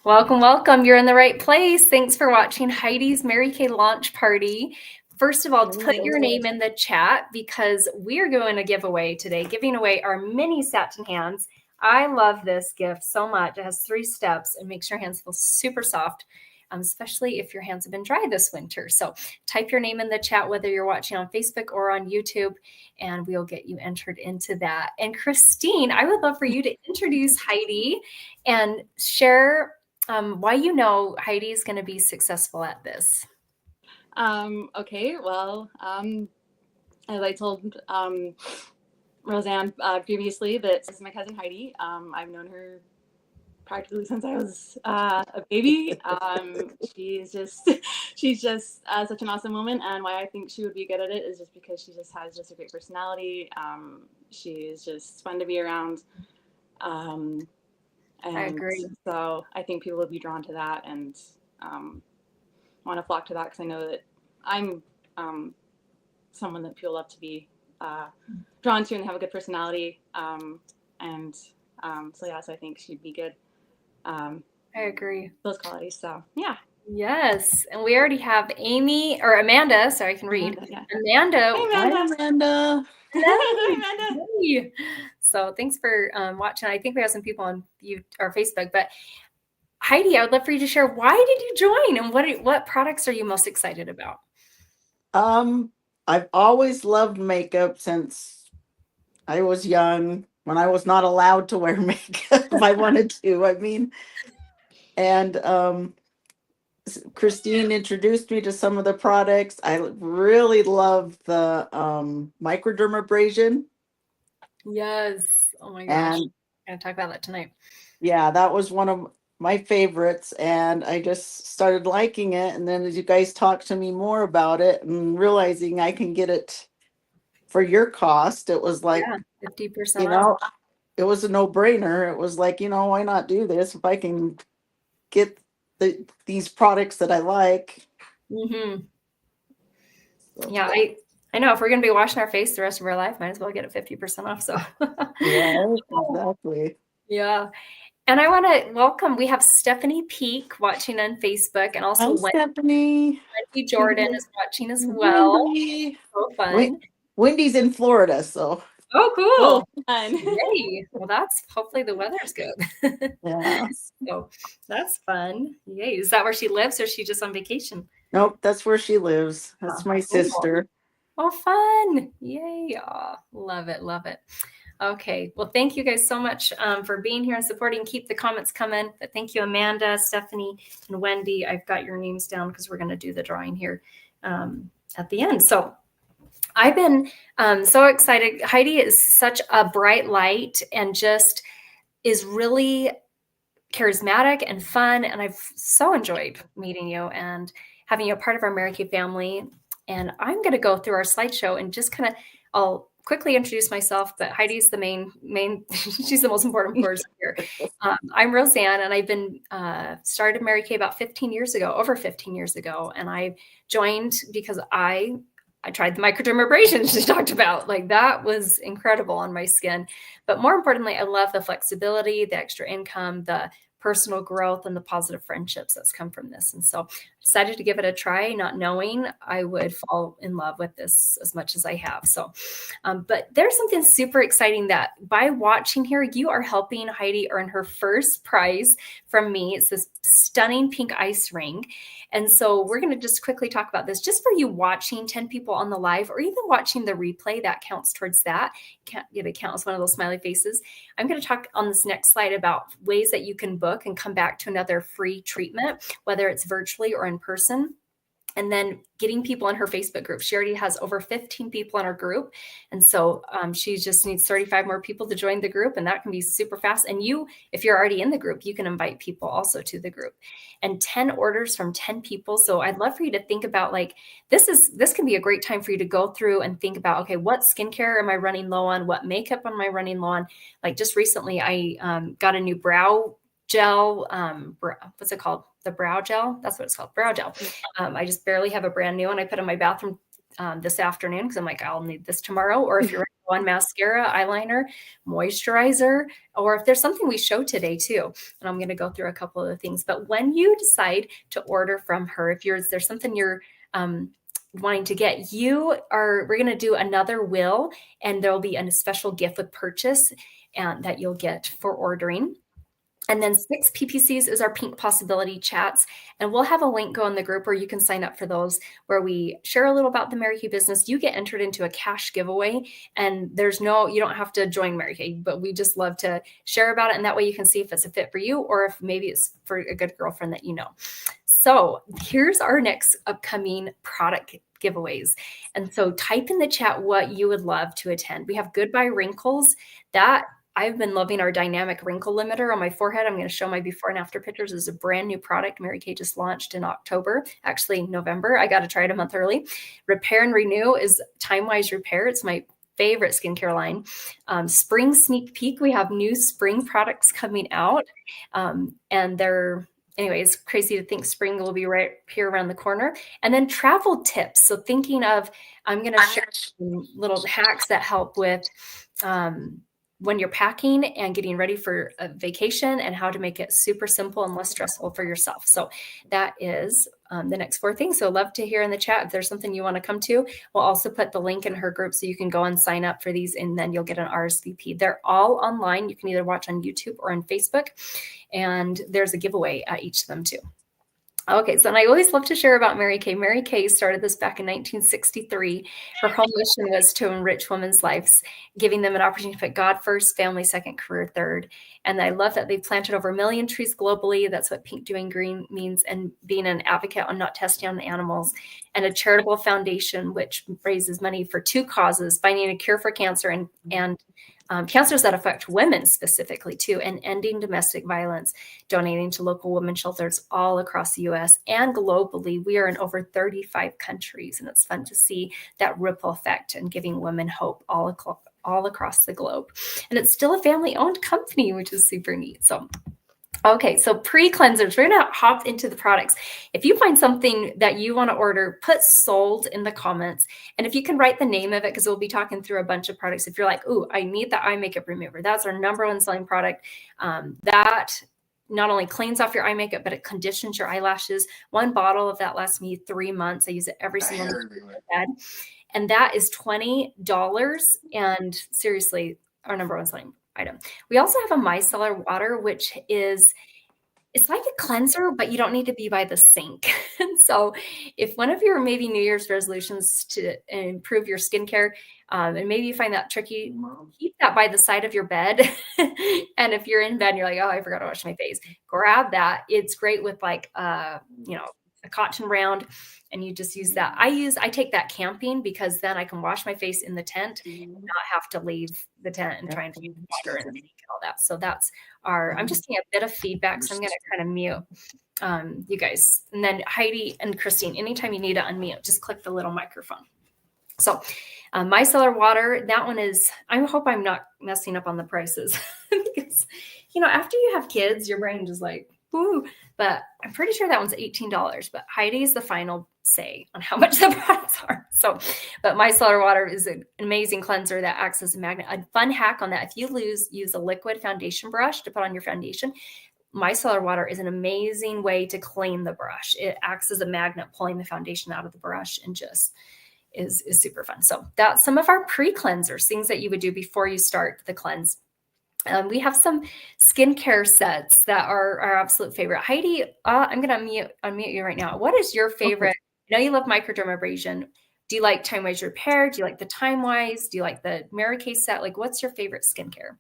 Welcome, welcome. You're in the right place. Thanks for watching Heidi's Mary Kay launch party. First of all, put your name in the chat because we're going to give away today, giving away our mini satin hands. I love this gift so much. It has 3 steps and makes your hands feel super soft, especially if your hands have been dry this winter. So type your name in the chat, whether you're watching on Facebook or on YouTube, and we'll get you entered into that. And Christine, I would love for you to introduce Heidi and share why Heidi is going to be successful at this. Okay, well, as I told Roseanne previously, that this is my cousin Heidi. I've known her practically since I was a baby. She's just such an awesome woman, and why I think she would be good at it is just because she just has a great personality. She's just fun to be around. And I agree. So I think people would be drawn to that and want to flock to that because I know that I'm someone that people love to be drawn to and have a good personality. So I think she'd be good. I agree. Those qualities. So yeah. Yes, and we already have Amy or Amanda. Sorry, I can read. Amanda. Hey, Amanda. Hi, Amanda. Hey. So thanks for watching. I think we have some people on Facebook, but Heidi, I would love for you to share, why did you join and what products are you most excited about? I've always loved makeup since I was young, when I was not allowed to wear makeup if I wanted to. And Christine introduced me to some of the products. I really love the microdermabrasion. Yes. Oh my gosh. I'm going to talk about that tonight. Yeah, that was one of my favorites, and I just started liking it. And then as you guys talked to me more about it and realizing I can get it for your cost, it was like 50% off. It was a no-brainer. It was like, why not do this if I can get these products that I like. Mm-hmm. So, yeah, I know if we're going to be washing our face the rest of our life, might as well get it 50% off. So yeah, exactly. Yeah. And I want to welcome, we have Stephanie Peak watching on Facebook, and also Stephanie. Wendy Jordan is watching as well. Wendy. So fun. Wendy's in Florida, so. Oh, cool. Fun. Yay. Well, hopefully the weather's good. Yeah. So that's fun. Yay. Is that where she lives, or is she just on vacation? Nope, that's where she lives. That's my sister. Oh, fun. Yay. Oh, love it. Love it. Okay. Well, thank you guys so much for being here and supporting. Keep the comments coming. But thank you, Amanda, Stephanie, and Wendy. I've got your names down because we're going to do the drawing here at the end. So I've been so excited. Heidi is such a bright light and just is really charismatic and fun. And I've so enjoyed meeting you and having you a part of our Mary Kay family. And I'm going to go through our slideshow and just I'll quickly introduce myself, but Heidi's the main, she's the most important person here. I'm Roseanne, and I've been started Mary Kay about over 15 years ago. And I joined because I tried the microdermabrasion she talked about. Like, that was incredible on my skin. But more importantly, I love the flexibility, the extra income, the personal growth, and the positive friendships that's come from this. And so I decided to give it a try, not knowing I would fall in love with this as much as I have. So, but there's something super exciting that by watching here, you are helping Heidi earn her first prize from me. It's this stunning pink ice ring. And so we're going to just quickly talk about this just for you watching 10 people on the live, or even watching the replay. That counts towards that. It counts as one of those smiley faces. I'm going to talk on this next slide about ways that you can book and come back to another free treatment, whether it's virtually or in person. And then getting people in her Facebook group. She already has over 15 people in her group. And so she just needs 35 more people to join the group. And that can be super fast. And if you're already in the group, you can invite people also to the group. And 10 orders from 10 people. So I'd love for you to think about, like, this can be a great time for you to go through and think about, okay, what skincare am I running low on? What makeup am I running low on? Like, just recently, I got a new brow gel. What's it called? The brow gel. That's what it's called. Brow gel. I just barely have a brand new one. I put in my bathroom this afternoon because I'm like, I'll need this tomorrow. Or if you're one mascara, eyeliner, moisturizer, or if there's something we show today too. And I'm going to go through a couple of the things. But when you decide to order from her, if there's something you're wanting to get, we're going to do another will, and there'll be a special gift with purchase and that you'll get for ordering. And then 6 PPCs is our Pink Possibility chats. And we'll have a link go in the group where you can sign up for those, where we share a little about the Mary Kay business. You get entered into a cash giveaway, and you don't have to join Mary Kay, but we just love to share about it. And that way you can see if it's a fit for you, or if maybe it's for a good girlfriend that you know. So here's our next upcoming product giveaways. And so type in the chat what you would love to attend. We have Goodbye Wrinkles. I've been loving our dynamic wrinkle limiter on my forehead. I'm going to show my before and after pictures. This is a brand new product Mary Kay just launched in October, actually November. I got to try it a month early. Repair and Renew is Time-Wise Repair. It's my favorite skincare line. Spring sneak peek. We have new spring products coming out. It's crazy to think spring will be right here around the corner. And then travel tips. So thinking of, I'm going to share some little hacks that help with when you're packing and getting ready for a vacation, and how to make it super simple and less stressful for yourself. So that is the next 4 things. So love to hear in the chat if there's something you want to come to. We'll also put the link in her group so you can go and sign up for these, and then you'll get an RSVP. They're all online. You can either watch on YouTube or on Facebook, and there's a giveaway at each of them too. Okay, so and I always love to share about Mary Kay. Mary Kay started this back in 1963. Her whole mission was to enrich women's lives, giving them an opportunity to put God first, family second, career third. And I love that they've planted over 1 million trees globally. That's what Pink Doing Green means, and being an advocate on not testing on animals, and a charitable foundation which raises money for 2 causes: finding a cure for cancer and cancers that affect women specifically too, and ending domestic violence, donating to local women shelters all across the US and globally. We are in over 35 countries, and it's fun to see that ripple effect and giving women hope all across the globe. And it's still a family-owned company, which is super neat. Okay, so pre-cleansers, we're gonna hop into the products. If you find something that you wanna order, put sold in the comments. And if you can write the name of it, because we'll be talking through a bunch of products. If you're like, ooh, I need the eye makeup remover, that's our #1 selling product. That not only cleans off your eye makeup, but it conditions your eyelashes. 1 bottle of that lasts me 3 months. I use it every single night. And that is $20. And seriously, our #1 selling item. We also have a micellar water, which it's like a cleanser, but you don't need to be by the sink. And so if one of your maybe New Year's resolutions to improve your skincare, and maybe you find that tricky, keep that by the side of your bed. And if you're in bed and you're like, oh, I forgot to wash my face, grab that. It's great with like, a cotton round, and you just use that. I take that camping, because then I can wash my face in the tent and not have to leave the tent and try and find water and all that. So that's I'm just getting a bit of feedback, so I'm going to kind of mute you guys. And then Heidi and Christine, anytime you need to unmute, just click the little microphone. So micellar water, that one is, I hope I'm not messing up on the prices because, after you have kids, your brain just like, ooh, but I'm pretty sure that one's $18, but Heidi is the final say on how much the products are. So, but micellar water is an amazing cleanser that acts as a magnet. A fun hack on that: if you use a liquid foundation brush to put on your foundation, micellar water is an amazing way to clean the brush. It acts as a magnet, pulling the foundation out of the brush, and just is super fun. So that's some of our pre-cleansers, things that you would do before you start the cleanse. We have some skincare sets that are our absolute favorite. Heidi, I'm going to unmute you right now. What is your favorite? I know you love microdermabrasion. Do you like Time-Wise Repair? Do you like the Time-Wise? Do you like the Mary Kay set? Like, what's your favorite skincare?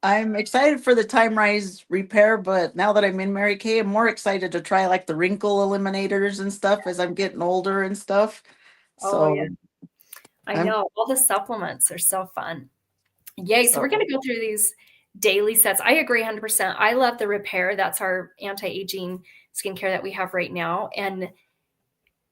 I'm excited for the Time-Wise Repair, but now that I'm in Mary Kay, I'm more excited to try like the wrinkle eliminators and stuff as I'm getting older and stuff. So yeah. I know all the supplements are so fun. Yay. So we're going to go through these daily sets. I agree 100%. I love the Repair. That's our anti-aging skincare that we have right now. And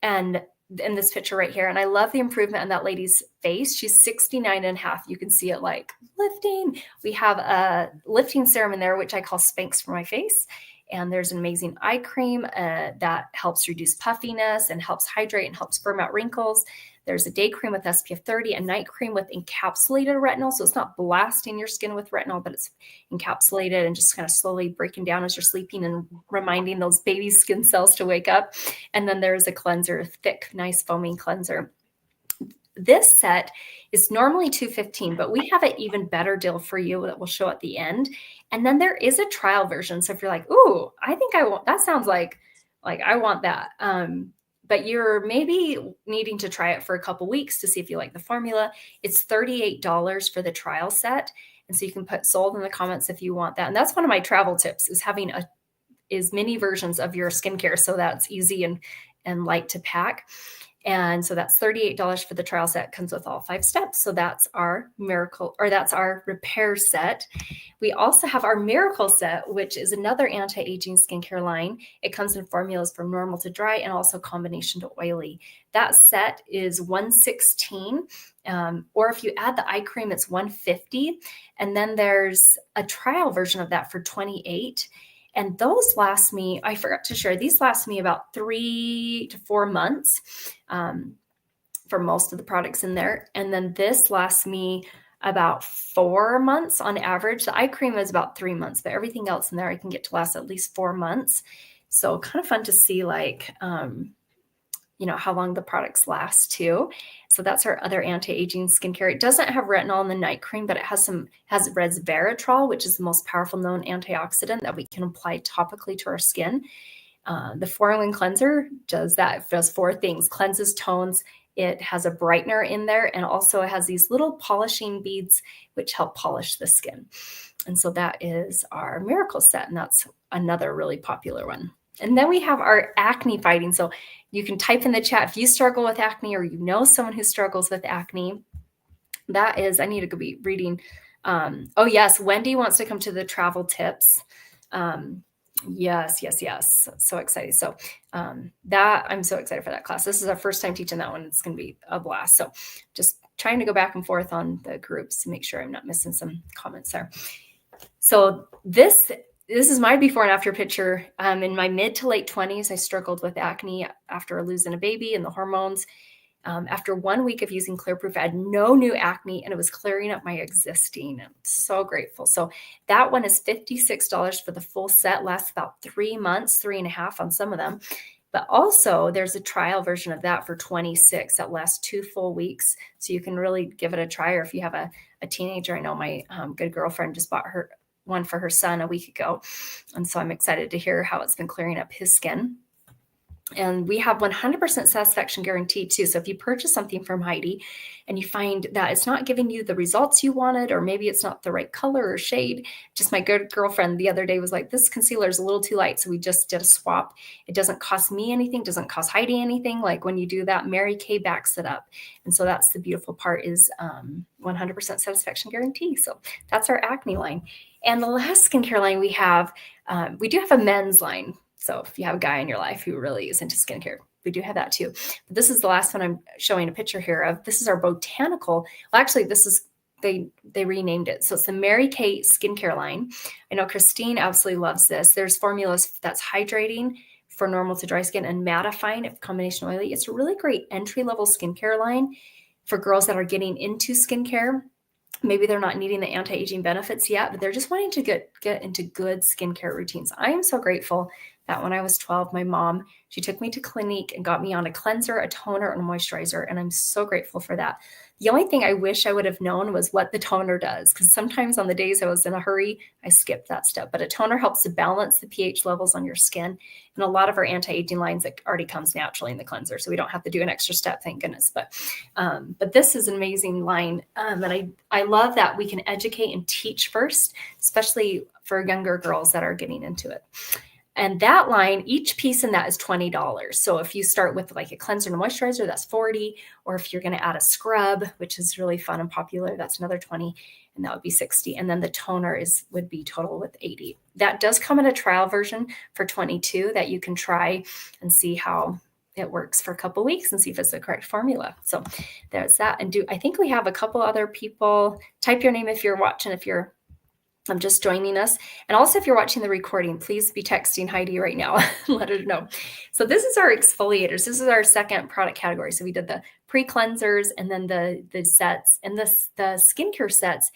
in this picture right here. And I love the improvement on that lady's face. She's 69.5. You can see it like lifting. We have a lifting serum in there, which I call Spanx for my face. And there's an amazing eye cream that helps reduce puffiness and helps hydrate and helps firm out wrinkles. There's a day cream with SPF 30, a night cream with encapsulated retinol. So it's not blasting your skin with retinol, but it's encapsulated and just kind of slowly breaking down as you're sleeping and reminding those baby skin cells to wake up. And then there's a cleanser, thick, nice foaming cleanser. This set is normally $215, but we have an even better deal for you that we'll show at the end. And then there is a trial version. So if you're like, ooh, I think I want, that sounds like I want that. But you're maybe needing to try it for a couple weeks to see if you like the formula. It's $38 for the trial set. And so you can put sold in the comments if you want that. And that's one of my travel tips, is having mini versions of your skincare. So that's easy and light to pack. And so that's $38 for the trial set. Comes with all 5 steps. So that's our that's our repair set. We also have our miracle set, which is another anti-aging skincare line. It comes in formulas from normal to dry and also combination to oily. That set is $116. Or if you add the eye cream, it's $150. And then there's a trial version of that for $28. And those last me, I forgot to share, these last me about 3 to 4 months for most of the products in there. And then this lasts me about 4 months on average. The eye cream is about 3 months, but everything else in there I can get to last at least 4 months. So kind of fun to see how long the products last too. So that's our other anti-aging skincare. It doesn't have retinol in the night cream, but it has resveratrol, which is the most powerful known antioxidant that we can apply topically to our skin. The 4-in-1 cleanser does that. It does 4 things: cleanses, tones. It has a brightener in there, and also it has these little polishing beads which help polish the skin. And so that is our miracle set, and that's another really popular one. And then we have our acne fighting. So you can type in the chat if you struggle with acne or you know someone who struggles with acne. That is, I need to be reading. Oh yes, Wendy wants to come to the travel tips. Yes. So excited. So that I'm so excited for that class. This is our first time teaching that one. It's going to be a blast. So just trying to go back and forth on the groups to make sure I'm not missing some comments there. So this is my before and after picture. In my mid to late 20s, I struggled with acne after losing a baby and the hormones. After 1 week of using Clearproof, I had no new acne and it was clearing up my existing. I'm so grateful. So that one is $56 for the full set, lasts about 3 months, 3.5 on some of them. But also there's a trial version of that for $26 that lasts 2 full weeks. So you can really give it a try. Or if you have a teenager, I know my good girlfriend just bought her one for her son a week ago. And so I'm excited to hear how it's been clearing up his skin. And we have 100% satisfaction guaranteed too. So if you purchase something from Heidi and you find that it's not giving you the results you wanted, or maybe it's not the right color or shade, just my good girlfriend the other day was like, this concealer is a little too light. So we just did a swap. It doesn't cost me anything, doesn't cost Heidi anything. Like when you do that, Mary Kay backs it up. And so that's the beautiful part, is 100% satisfaction guarantee. So that's our acne line. And the last skincare line we do have a men's line. So if you have a guy in your life who really is into skincare, we do have that too. But this is the last one I'm showing a picture here of. This is our botanical. Well, actually, this is, they renamed it. So it's the Mary Kay skincare line. I know Christine absolutely loves this. There's formulas that's hydrating for normal to dry skin and mattifying if combination oily. It's a really great entry-level skincare line for girls that are getting into skincare. Maybe they're not needing the anti-aging benefits yet, but they're just wanting to get into good skincare routines. I am so grateful that when I was 12, my mom, she took me to Clinique and got me on a cleanser, a toner, and a moisturizer. And I'm so grateful for that. The only thing I wish I would have known was what the toner does, because sometimes on the days I was in a hurry, I skipped that step. But a toner helps to balance the pH levels on your skin. And a lot of our anti-aging lines, that already comes naturally in the cleanser, so we don't have to do an extra step, thank goodness. But this is an amazing line. And I love that we can educate and teach first, especially for younger girls that are getting into it. And that line, each piece in that is $20. So if you start with like a cleanser and a moisturizer, that's $40. Or if you're going to add a scrub, which is really fun and popular, that's another $20, and that would be $60. And then the toner would be total with $80. That does come in a trial version for $22 that you can try and see how it works for a couple weeks and see if it's the correct formula. So there's that. And I think we have a couple other people. Type your name if you're watching, if you're just joining us. And also, if you're watching the recording, please be texting Heidi right now. Let her know. So this is our exfoliators. This is our second product category. So we did the pre-cleansers and then the sets and the skincare sets.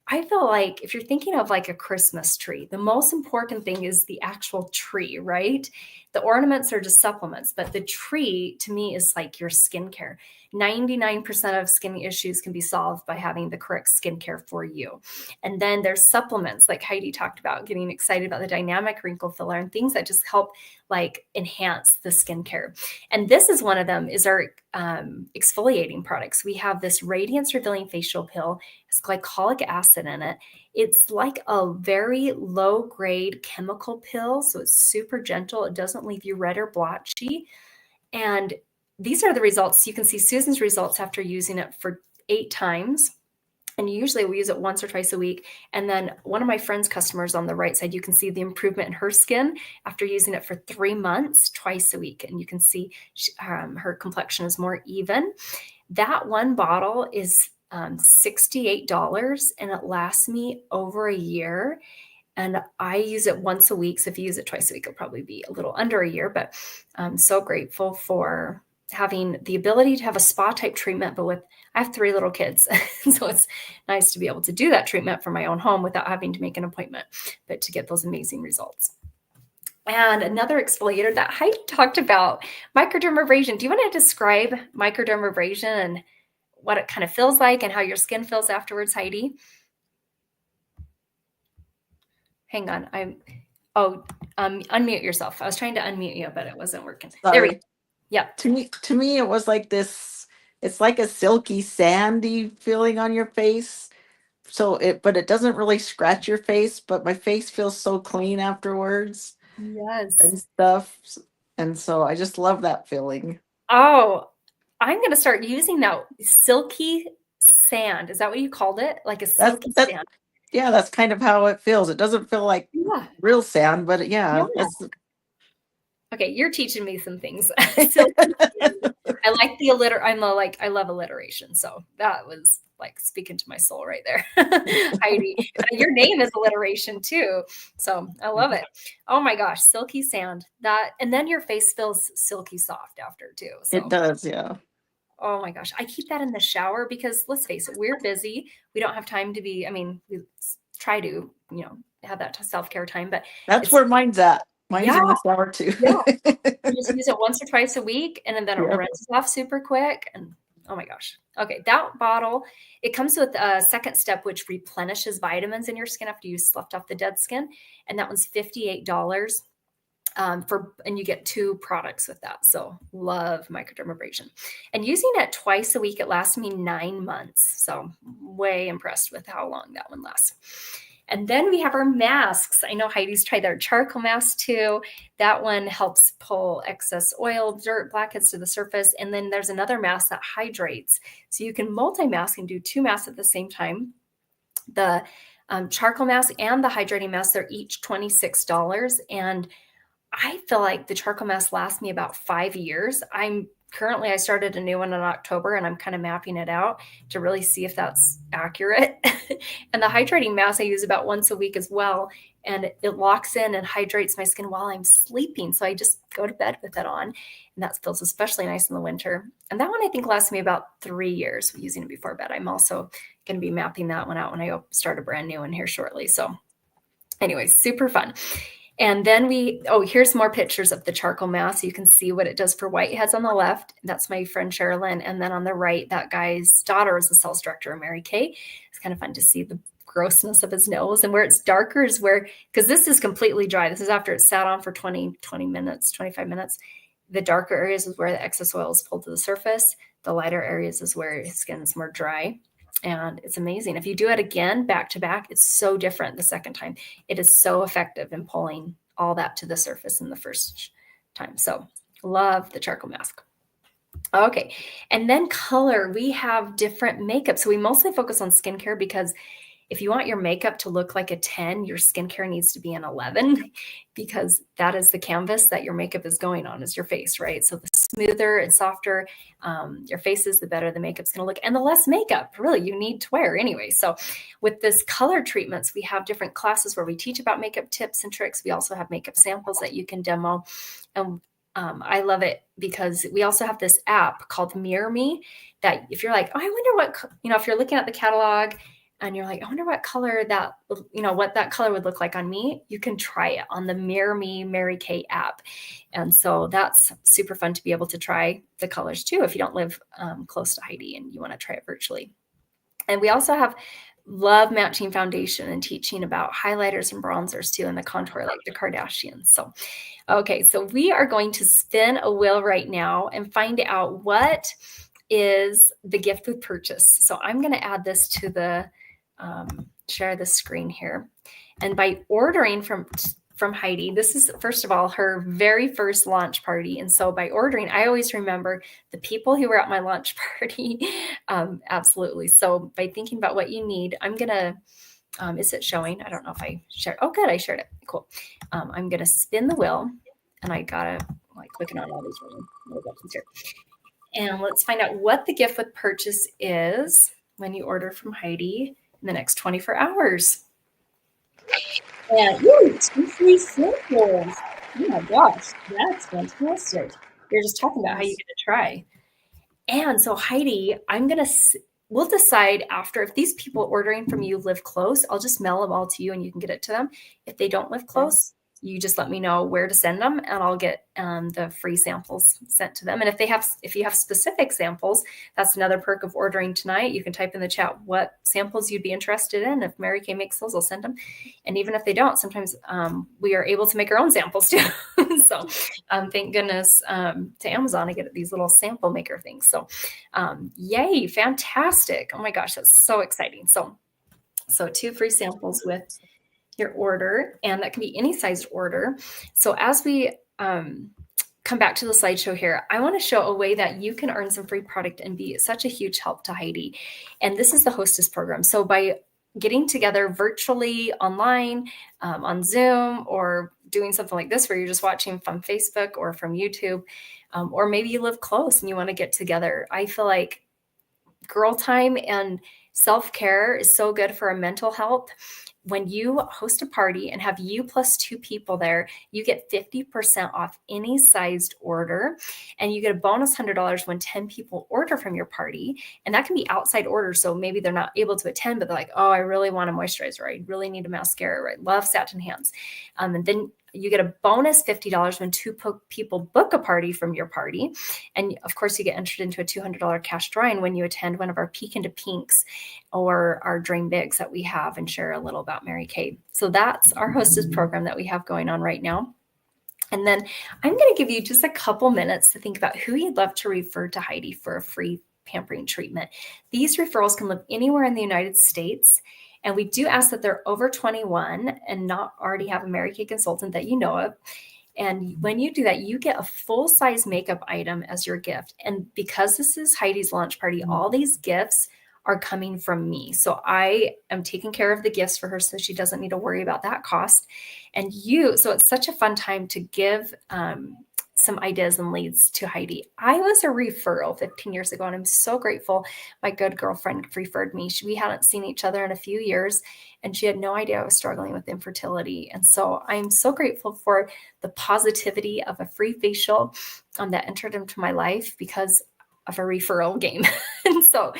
I feel like if you're thinking of like a Christmas tree, the most important thing is the actual tree, right? The ornaments are just supplements, but the tree to me is like your skincare. 99% of skin issues can be solved by having the correct skincare for you. And then there's supplements like Heidi talked about, getting excited about the dynamic wrinkle filler and things that just help like enhance the skincare. And this is one of them, is our exfoliating products. We have this radiance revealing facial pill. It's glycolic acid in it. It's like a very low grade chemical pill. So it's super gentle. It doesn't leave you red or blotchy. And these are the results. You can see Susan's results after using it for 8 times. And usually we use it once or twice a week. And then one of my friend's customers on the right side, you can see the improvement in her skin after using it for 3 months, twice a week. And you can see her complexion is more even. That one bottle is $68 and it lasts me over a year. And I use it once a week. So if you use it twice a week, it'll probably be a little under a year, but I'm so grateful for having the ability to have a spa type treatment, but I have 3 little kids. So it's nice to be able to do that treatment from my own home without having to make an appointment, but to get those amazing results. And another exfoliator that Heidi talked about, microdermabrasion. Do you want to describe microdermabrasion and what it kind of feels like and how your skin feels afterwards, Heidi? Hang on. Unmute yourself. I was trying to unmute you, but it wasn't working. Sorry. There we go. Yeah. To me, it was like this. It's like a silky, sandy feeling on your face. But it doesn't really scratch your face. But my face feels so clean afterwards Yes. and stuff. And so I just love that feeling. Oh, I'm going to start using that silky sand. Is that what you called it? Like a silky sand? Yeah, that's kind of how it feels. It doesn't feel like real sand, but yeah. Okay, you're teaching me some things. I like I love alliteration. So that was like speaking to my soul right there. Heidi, your name is alliteration too. So I love it. Oh my gosh, silky sand. And then your face feels silky soft after too. So. It does, yeah. Oh my gosh. I keep that in the shower because let's face it, we're busy. We don't have time to be, we try to, have that self-care time, but that's where mine's at. Mine's in the shower too. Yeah. You just use it once or twice a week and then it rinses off super quick. And oh my gosh. Okay. That bottle, it comes with a second step, which replenishes vitamins in your skin after you sloughed off the dead skin. And that one's $58. And you get 2 products with that. So love microdermabrasion. And using it twice a week, it lasts me 9 months. So way impressed with how long that one lasts. And then we have our masks. I know Heidi's tried their charcoal mask too. That one helps pull excess oil, dirt, blackheads to the surface. And then there's another mask that hydrates. So you can multi-mask and do 2 masks at the same time. The charcoal mask and the hydrating mask, they're each $26. And I feel like the charcoal mask lasts me about 5 years. I started a new one in October and I'm kind of mapping it out to really see if that's accurate. And the hydrating mask I use about once a week as well. And it locks in and hydrates my skin while I'm sleeping. So I just go to bed with it on. And that feels especially nice in the winter. And that one I think lasts me about 3 years using it before bed. I'm also going to be mapping that one out when I start a brand new one here shortly. So anyway, super fun. And then here's more pictures of the charcoal mask. So you can see what it does for whiteheads on the left. That's my friend Sherilyn. And then on the right, that guy's daughter is the sales director, Mary Kay. It's kind of fun to see the grossness of his nose. And where it's darker is because this is completely dry. This is after it's sat on for 20 minutes, 25 minutes. The darker areas is where the excess oil is pulled to the surface. The lighter areas is where his skin is more dry. And it's amazing. If you do it again, back to back, it's so different the second time. It is so effective in pulling all that to the surface in the first time. So love the charcoal mask. Okay. And then color, we have different makeup. So we mostly focus on skincare because if you want your makeup to look like a 10, your skincare needs to be an 11 because that is the canvas that your makeup is going on, is your face, right? So the smoother and softer your face is, the better the makeup's going to look, and the less makeup really you need to wear anyway. So with this color treatments, we have different classes where we teach about makeup tips and tricks. We also have makeup samples that you can demo. And I love it because we also have this app called Mirror Me that if you're like, oh, I wonder what, if you're looking at the catalog and you're like, I wonder what color that, what that color would look like on me, you can try it on the Mirror Me Mary Kay app. And so that's super fun to be able to try the colors too if you don't live close to Heidi and you want to try it virtually. And we also love matching foundation and teaching about highlighters and bronzers too, and the contour like the Kardashians. So, okay, so we are going to spin a wheel right now and find out what is the gift with purchase. So I'm going to add this to the share the screen here. And by ordering from Heidi, this is, first of all, her very first launch party. And so by ordering, I always remember the people who were at my launch party. Absolutely. So by thinking about what you need, I'm going to, is it showing? I don't know if I shared. Oh, good. I shared it. Cool. I'm going to spin the wheel, and I got to clicking on all these little buttons here. And let's find out what the gift with purchase is when you order from Heidi in the next 24 hours. And 2 free samples. Oh my gosh, that's fantastic. You're just talking about how you get to try. And so Heidi, we'll decide after if these people ordering from you live close, I'll just mail them all to you and you can get it to them. If they don't live close, you just let me know where to send them and I'll get the free samples sent to them. And if you have specific samples, that's another perk of ordering tonight. You can type in the chat what samples you'd be interested in. If Mary Kay makes those, I'll send them. And even if they don't, sometimes we are able to make our own samples too. So thank goodness to Amazon to get these little sample maker things. So yay, fantastic. Oh my gosh, that's so exciting. So 2 free samples with your order, and that can be any sized order. So as we come back to the slideshow here, I want to show a way that you can earn some free product and be such a huge help to Heidi. And this is the Hostess program. So by getting together virtually online, on Zoom, or doing something like this where you're just watching from Facebook or from YouTube, or maybe you live close and you want to get together, I feel like girl time and self-care is so good for our mental health. When you host a party and have you plus 2 people there, you get 50% off any sized order, and you get a bonus $100 when 10 people order from your party. And that can be outside orders. So maybe they're not able to attend, but they're like, oh, I really want a moisturizer. I really need a mascara. I love satin hands. And then you get a bonus $50 when 2 people book a party from your party. And of course, you get entered into a $200 cash drawing when you attend one of our Peek into Pinks or our Dream Bigs that we have and share a little about Mary Kay. So that's our Hostess program that we have going on right now. And then I'm going to give you just a couple minutes to think about who you'd love to refer to Heidi for a free pampering treatment. These referrals can live anywhere in the United States. And we do ask that they're over 21 and not already have a Mary Kay consultant that you know of. And when you do that, you get a full-size makeup item as your gift. And because this is Heidi's launch party, all these gifts are coming from me. So I am taking care of the gifts for her so she doesn't need to worry about that cost. And so it's such a fun time to give some ideas and leads to Heidi. I was a referral 15 years ago, and I'm so grateful my good girlfriend referred me. We hadn't seen each other in a few years, and she had no idea I was struggling with infertility. And so I'm so grateful for the positivity of a free facial that entered into my life because of a referral game. And so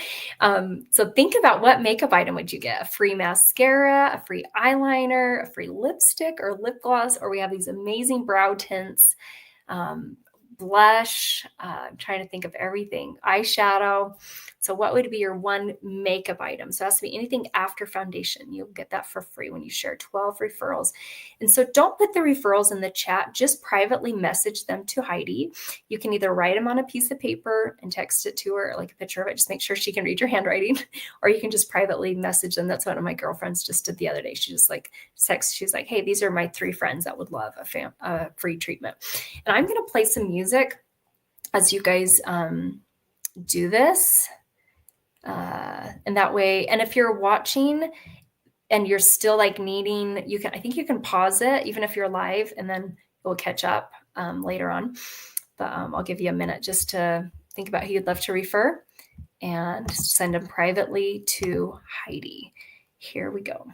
think about what makeup item would you get? A free mascara, a free eyeliner, a free lipstick or lip gloss, or we have these amazing brow tints, blush, I'm trying to think of everything, eyeshadow. So what would be your one makeup item? So it has to be anything after foundation. You'll get that for free when you share 12 referrals. And so don't put the referrals in the chat, just privately message them to Heidi. You can either write them on a piece of paper and text it to her, like a picture of it, just make sure she can read your handwriting, or you can just privately message them. That's what one of my girlfriends just did the other day. She just she's like, hey, these are my 3 friends that would love a free treatment. And I'm going to play some music as you guys do this. And that way, and if you're watching and you're still needing, I think you can pause it even if you're live, and then we'll catch up later on. But I'll give you a minute just to think about who you'd love to refer and send them privately to Heidi. Here we go.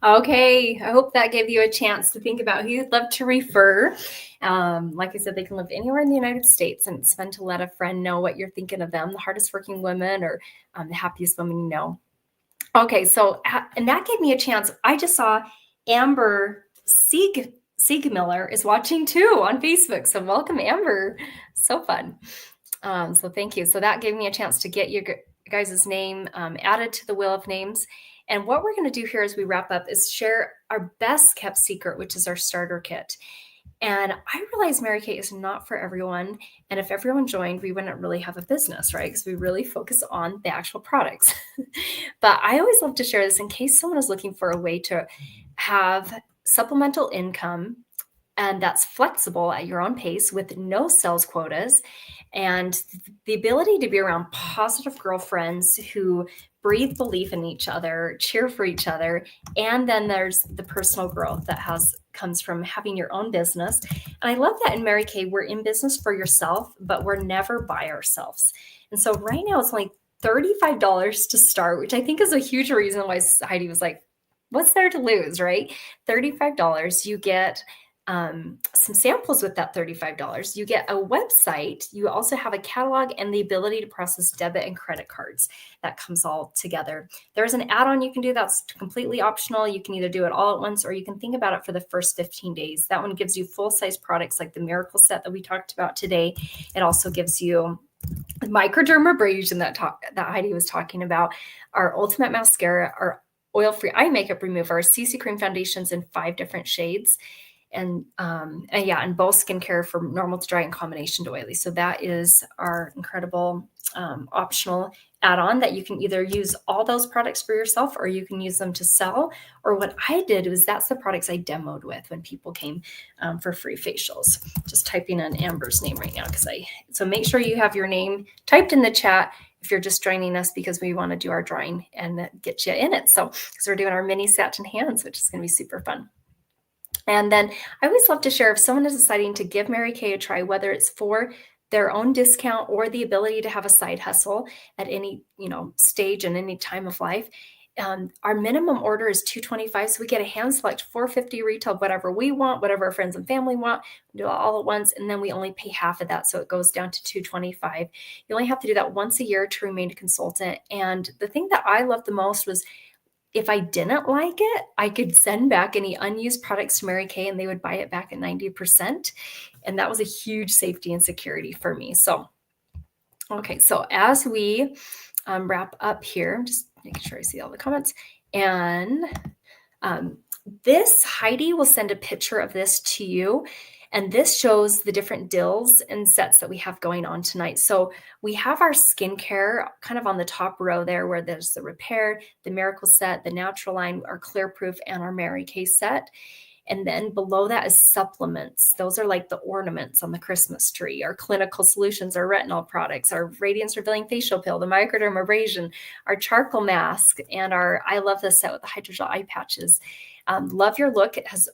Okay, I hope that gave you a chance to think about who you'd love to refer. Like I said, they can live anywhere in the United States, and it's fun to let a friend know what you're thinking of them, the hardest working women or the happiest woman you know. Okay, so, and that gave me a chance. I just saw Amber Siegmiller is watching too on Facebook. So welcome, Amber. So fun. So thank you. So that gave me a chance to get your guys' name added to the wheel of names. And what we're going to do here as we wrap up is share our best kept secret, which is our starter kit. And I realize Mary Kay is not for everyone. And if everyone joined, we wouldn't really have a business, right? Because we really focus on the actual products. But I always love to share this in case someone is looking for a way to have supplemental income and that's flexible at your own pace with no sales quotas and the ability to be around positive girlfriends who breathe belief in each other, cheer for each other. And then there's the personal growth that comes from having your own business. And I love that in Mary Kay, we're in business for yourself, but we're never by ourselves. And so right now it's only $35 to start, which I think is a huge reason why Heidi was like, what's there to lose, right? $35. You get some samples with that $35. You get a website. You also have a catalog and the ability to process debit and credit cards. That comes all together. There's an add-on you can do that's completely optional. You can either do it all at once or you can think about it for the first 15 days. That one gives you full-size products like the Miracle Set that we talked about today. It also gives you microdermabrasion that Heidi was talking about, our Ultimate Mascara, our oil-free eye makeup remover, our CC Cream foundations in 5 different shades. And both skincare from normal to dry and combination to oily. So that is our incredible optional add-on that you can either use all those products for yourself or you can use them to sell. Or what I did was that's the products I demoed with when people came for free facials. Just typing in Amber's name right now so make sure you have your name typed in the chat if you're just joining us because we want to do our drawing and get you in it. So because we're doing our mini satin hands, which is going to be super fun. And then I always love to share if someone is deciding to give Mary Kay a try, whether it's for their own discount or the ability to have a side hustle at any, stage and any time of life. Our minimum order is $225. So we get a hand select $450 retail, whatever we want, whatever our friends and family want, we do it all at once. And then we only pay half of that. So it goes down to $225. You only have to do that once a year to remain a consultant. And the thing that I loved the most was if I didn't like it, I could send back any unused products to Mary Kay and they would buy it back at 90%. And that was a huge safety and security for me. So, okay. So as we wrap up here, I'm just making sure I see all the comments. And this, Heidi will send a picture of this to you. And this shows the different dills and sets that we have going on tonight. So we have our skincare kind of on the top row there where there's the Repair, the Miracle set, the Natural line, our Clear Proof, and our Mary Kay set. And then below that is supplements. Those are like the ornaments on the Christmas tree. Our Clinical Solutions, our retinol products, our Radiance Revealing Facial Pill, the Microdermabrasion, our charcoal mask, and our I Love This set with the hydrogel eye patches. Love Your Look, it has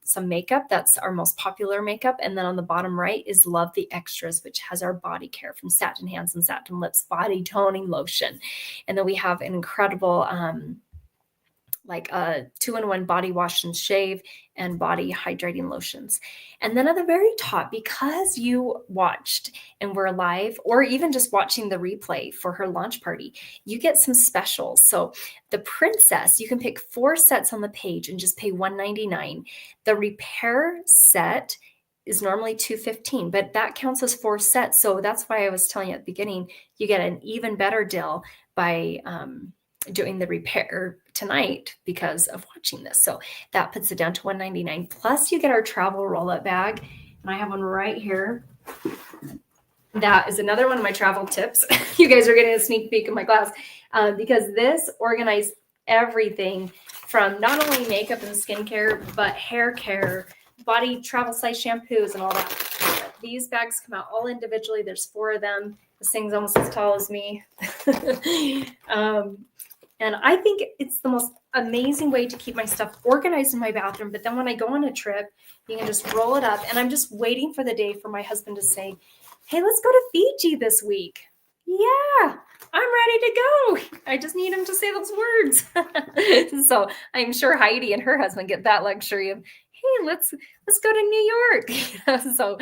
some makeup. That's our most popular makeup. And then on the bottom right is Love the Extras, which has our body care from Satin Hands and Satin Lips body toning lotion. And then we have an incredible like a 2-in-1 body wash and shave and body hydrating lotions. And then at the very top, because you watched and were live, or even just watching the replay for her launch party, you get some specials. So the Princess, you can pick 4 sets on the page and just pay $199. The Repair set is normally $215, but that counts as 4 sets. So that's why I was telling you at the beginning, you get an even better deal by doing the Repair tonight because of watching this. So that puts it down to $199. Plus you get our travel roll-up bag. And I have one right here. That is another one of my travel tips. You guys are getting a sneak peek of my class because this organized everything from not only makeup and skincare, but hair care, body travel size shampoos and all that. These bags come out all individually. There's 4 of them. This thing's almost as tall as me. And I think it's the most amazing way to keep my stuff organized in my bathroom. But then when I go on a trip, you can just roll it up. And I'm just waiting for the day for my husband to say, hey, let's go to Fiji this week. Yeah, I'm ready to go. I just need him to say those words. So I'm sure Heidi and her husband get that luxury of, hey, let's go to New York. So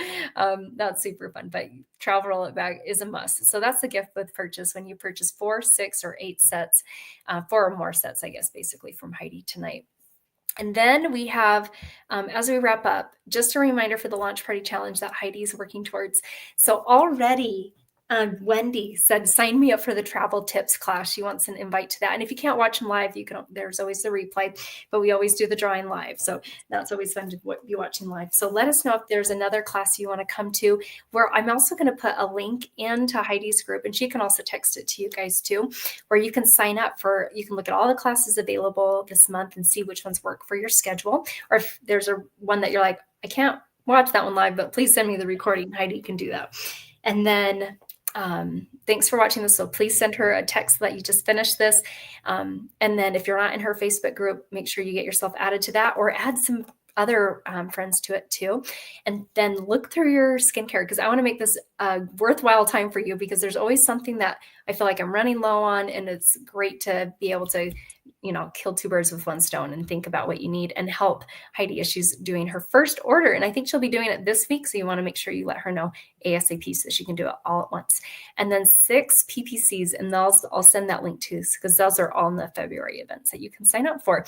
that's super fun. But travel roll-up bag is a must. So that's the gift with purchase when you purchase 4, 6, or 8 sets, 4 or more sets, I guess, basically from Heidi tonight. And then we have, as we wrap up, just a reminder for the launch party challenge that Heidi is working towards. So already Wendy said, sign me up for the travel tips class. She wants an invite to that. And if you can't watch them live, you can, there's always the replay, but we always do the drawing live. So that's always fun to be watching live. So let us know if there's another class you want to come to, where I'm also going to put a link into Heidi's group, and she can also text it to you guys too, where you can sign up for, you can look at all the classes available this month and see which ones work for your schedule. Or if there's one that you're like, I can't watch that one live, but please send me the recording. Heidi can do that. And then thanks for watching this. So please send her a text that you just finished this. And then if you're not in her Facebook group, make sure you get yourself added to that, or add some other friends to it too. And then look through your skincare, because I want to make this a worthwhile time for you, because there's always something that I feel like I'm running low on, and it's great to be able to, kill 2 birds with 1 stone and think about what you need and help Heidi as she's doing her first order. And I think she'll be doing it this week. So you want to make sure you let her know ASAP so she can do it all at once. And then 6 PPCs, and I'll send that link to, because those are all in the February events that you can sign up for.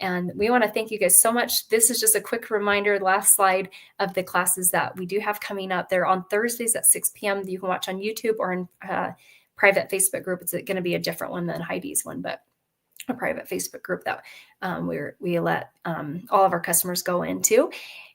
And we want to thank you guys so much. This is just a quick reminder, last slide, of the classes that we do have coming up. They're on Thursdays at 6 p.m. You can watch on YouTube or in private Facebook group. It's going to be a different one than Heidi's one, but a private Facebook group that we let all of our customers go into.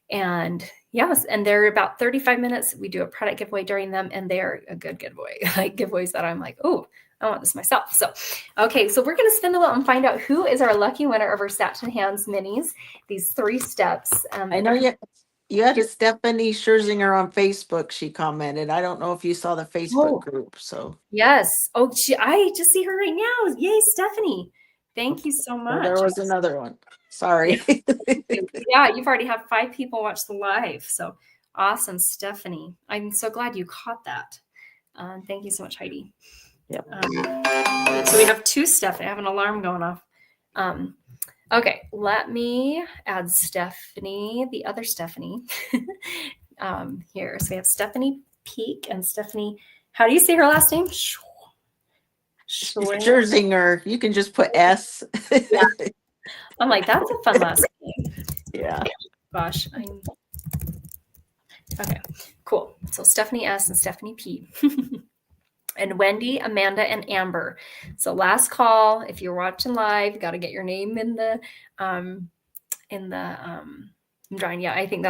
And yes, and they're about 35 minutes. We do a product giveaway during them, and they're a good giveaway, like giveaways that I'm like, oh, I want this myself. So, okay, so we're going to spin the wheel and find out who is our lucky winner of our Satin Hands minis, these 3 steps. I know you had a Stephanie Scherzinger on Facebook. She commented. I don't know if you saw the Facebook group. So yes. Oh, I just see her right now. Yay, Stephanie. Thank you so much. There was another one. Sorry. Yeah, you've already had 5 people watch the live. So awesome, Stephanie. I'm so glad you caught that. Thank you so much, Heidi. Yep. So we have 2 Stephanie. I have an alarm going off. Okay, let me add Stephanie, the other Stephanie, here. So we have Stephanie Peak and Stephanie. How do you say her last name? Scherzinger. You can just put S. Yeah. I'm like, that's a fun last name. Yeah. Gosh, okay, cool. So Stephanie S and Stephanie P. And Wendy, Amanda, and Amber. So last call. If you're watching live, you got to get your name in the drawing. Yeah, I think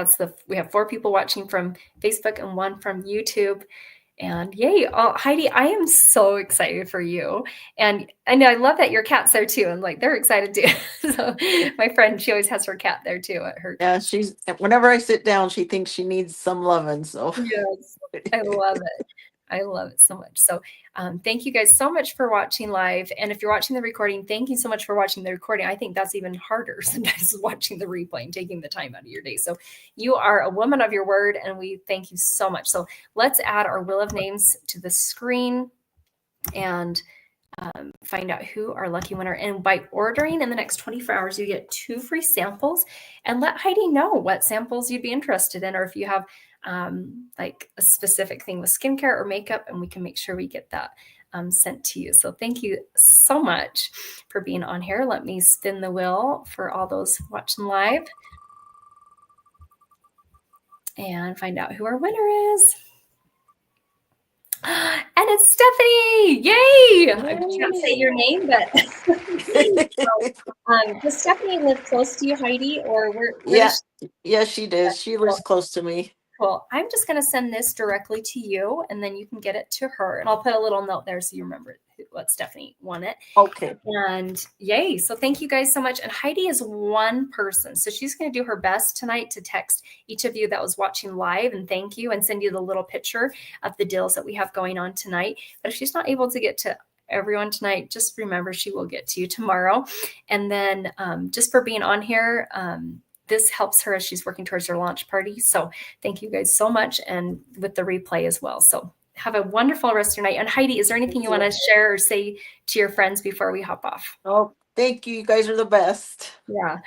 we have 4 people watching from Facebook and 1 from YouTube. And yay, Heidi, I am so excited for you. And I know I love that your cat's there too. And like they're excited too. So my friend, she always has her cat there too at her. Yeah, whenever I sit down, she thinks she needs some loving. So yes, I love it. I love it so much. So thank you guys so much for watching live. And if you're watching the recording, thank you so much for watching the recording. I think that's even harder sometimes watching the replay and taking the time out of your day. So you are a woman of your word, and we thank you so much. So let's add our wheel of names to the screen and find out who our lucky winner. And by ordering in the next 24 hours, you get 2 free samples. And let Heidi know what samples you'd be interested in, or if you have like a specific thing with skincare or makeup, and we can make sure we get that sent to you. So thank you so much for being on here. Let me spin the wheel for all those watching live and find out who our winner is. And it's Stephanie! Yay! I can't say your name, but does Stephanie live close to you, Heidi, or yeah, she does. She lives close to me. Cool. I'm just going to send this directly to you, and then you can get it to her. And I'll put a little note there so you remember what Stephanie won it. Okay. And yay. So thank you guys so much. And Heidi is one person. So she's going to do her best tonight to text each of you that was watching live and thank you, and send you the little picture of the deals that we have going on tonight. But if she's not able to get to everyone tonight, just remember she will get to you tomorrow. And then just for being on here, this helps her as she's working towards her launch party. So thank you guys so much, and with the replay as well. So have a wonderful rest of your night. And Heidi, is there anything you want to share or say to your friends before we hop off? Oh, thank you. You guys are the best. Yeah.